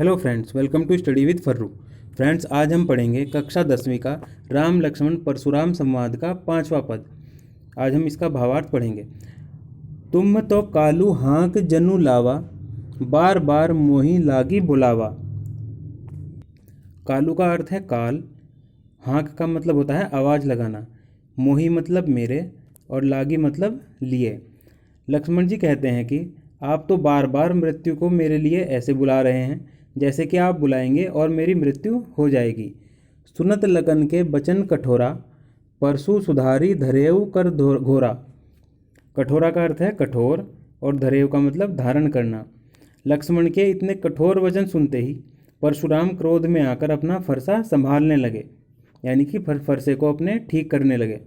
Hello friends, welcome to study with Farru. Friends, आज हम पढ़ेंगे कक्षा 10वीं का राम लक्ष्मण परशुराम संवाद का 5वां पद। आज हम इसका भावार्थ पढ़ेंगे। तुम तो कालू हाँक जनु लावा, बार बार मोही लागी बुलावा। कालू का अर्थ है काल, हाँक का मतलब होता है आवाज़ लगाना, मोही मतलब मेरे और लागी मतलब लिए। लक्ष्मण जी कहते हैं कि आप तो बार बार मृत्यु को मेरे लिए ऐसे बुला रहे हैं जैसे कि आप बुलाएंगे और मेरी मृत्यु हो जाएगी। सुनत लगन के बचन कठोरा, परसु सुधारी धरेऊ कर घोरा। कठोरा का अर्थ है कठोर और धरेऊ का मतलब धारण करना। लक्ष्मण के इतने कठोर वचन सुनते ही परशुराम क्रोध में आकर अपना फरसा संभालने लगे, यानी कि फरसे को अपने ठीक करने लगे।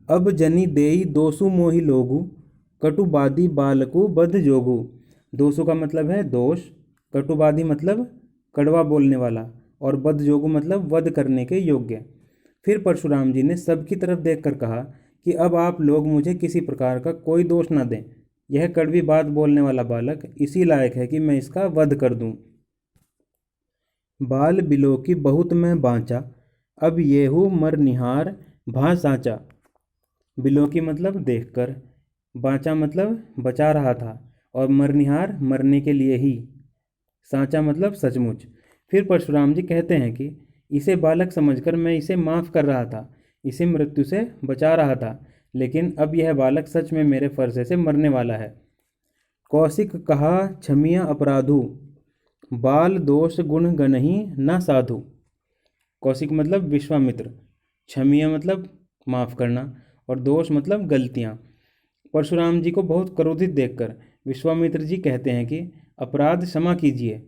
अब जनी देई दोसु मोहि लोगु, कटुबादी बालकु बध जोगु। दोसु का मतलब है दोष, कटुबादी मतलब कड़वा बोलने वाला, और बध जोगु मतलब वध करने के योग्य। फिर परशुराम जी ने सबकी तरफ देखकर कहा कि अब आप लोग मुझे किसी प्रकार का कोई दोष न दें। यह कड़वी बात बोलने वाला बालक इसी लायक है कि मैं इसका वध कर दूं। बाल बिलो की बहुत मैं बाँचा, अब येहू मर निहार भा साँचा। बिलो की मतलब देखकर, बाँचा मतलब बचा रहा था, और मरनिहार मरने के लिए ही, साँचा मतलब सचमुच। फिर परशुराम जी कहते हैं कि इसे बालक समझकर मैं इसे माफ़ कर रहा था, इसे मृत्यु से बचा रहा था, लेकिन अब यह बालक सच में मेरे फरसे से मरने वाला है। कौशिक कहा क्षमिया अपराधु, बाल दोष गुण गनहि न साधु। कौशिक मतलब विश्वामित्र, क्षमिया मतलब माफ़ करना, और दोष मतलब गलतियाँ। परशुराम जी को बहुत क्रोधित देखकर विश्वामित्र जी कहते हैं कि अपराध क्षमा कीजिए।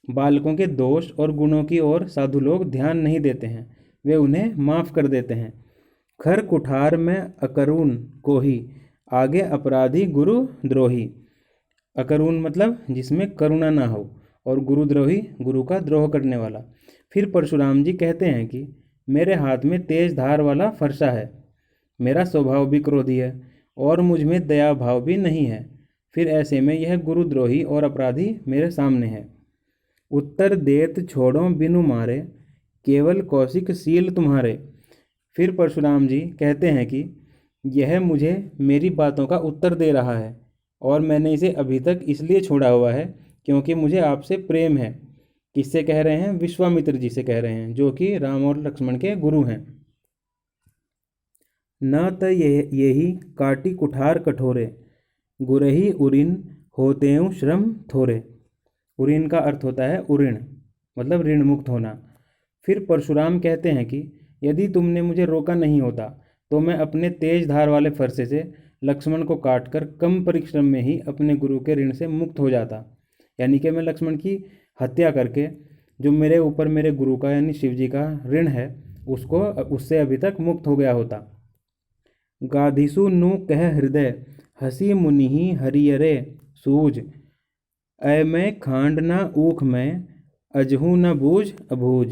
बालकों के दोष और गुणों की ओर साधु लोग ध्यान नहीं देते हैं, वे उन्हें माफ़ कर देते हैं। खर कुठार में अकरुण को ही, आगे अपराधी गुरु द्रोही। अकरुण मतलब जिसमें करुणा ना हो, और गुरुद्रोही गुरु का द्रोह करने वाला। फिर परशुराम जी कहते हैं कि मेरे हाथ में तेज धार वाला फरसा है, मेरा स्वभाव भी क्रोधी है और मुझ में दया भाव भी नहीं है। फिर ऐसे में यह गुरुद्रोही और अपराधी मेरे सामने है। उत्तर देत छोड़ो बिनु मारे, केवल कौशिक सील तुम्हारे। फिर परशुराम जी कहते हैं कि यह मुझे मेरी बातों का उत्तर दे रहा है, और मैंने इसे अभी तक इसलिए छोड़ा हुआ है क्योंकि मुझे आपसे प्रेम है। किससे कह रहे हैं? विश्वामित्र जी से कह रहे हैं, जो कि राम और लक्ष्मण के गुरु हैं। न त यही काटी कुठार कठोरे, गुरही उरिन होतेऊ श्रम थोरे। उरिन का अर्थ होता है उऋण, मतलब ऋण मुक्त होना। फिर परशुराम कहते हैं कि यदि तुमने मुझे रोका नहीं होता तो मैं अपने तेज धार वाले फरसे से लक्ष्मण को काटकर कम परिश्रम में ही अपने गुरु के ऋण से मुक्त हो जाता, यानी कि मैं लक्ष्मण की हत्या करके जो मेरे ऊपर मेरे गुरु का यानी शिव जी का ऋण है उससे अभी तक मुक्त हो गया होता। गाधिसु नु कह हृदय, हसी मुनिहि हरियरे सूझ। मैं खांड न ऊख में, अजहू न बूझ अबूझ।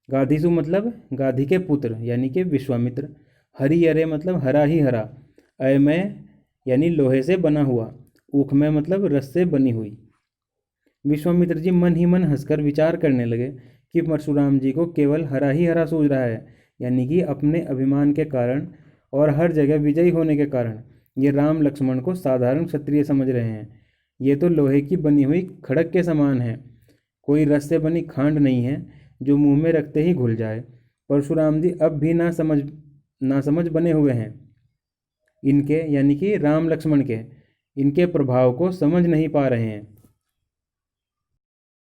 गाधिसु मतलब गाधी के पुत्र यानी कि विश्वामित्र। हरियरे मतलब हरा ही हरा। मैं यानी लोहे से बना हुआ। ऊख में मतलब रस से बनी हुई। विश्वामित्र जी मन ही मन हंसकर विचार करने लगे कि परशुराम जी को केवल हरा ही हरा सूझ रहा है, यानी कि अपने अभिमान के कारण और हर जगह विजयी होने के कारण ये राम लक्ष्मण को साधारण क्षत्रिय समझ रहे हैं। ये तो लोहे की बनी हुई खड़क के समान है, कोई रस से बनी खांड नहीं है जो मुंह में रखते ही घुल जाए। परशुराम जी अब भी ना समझ बने हुए हैं। इनके यानी कि राम लक्ष्मण के इनके प्रभाव को समझ नहीं पा रहे हैं।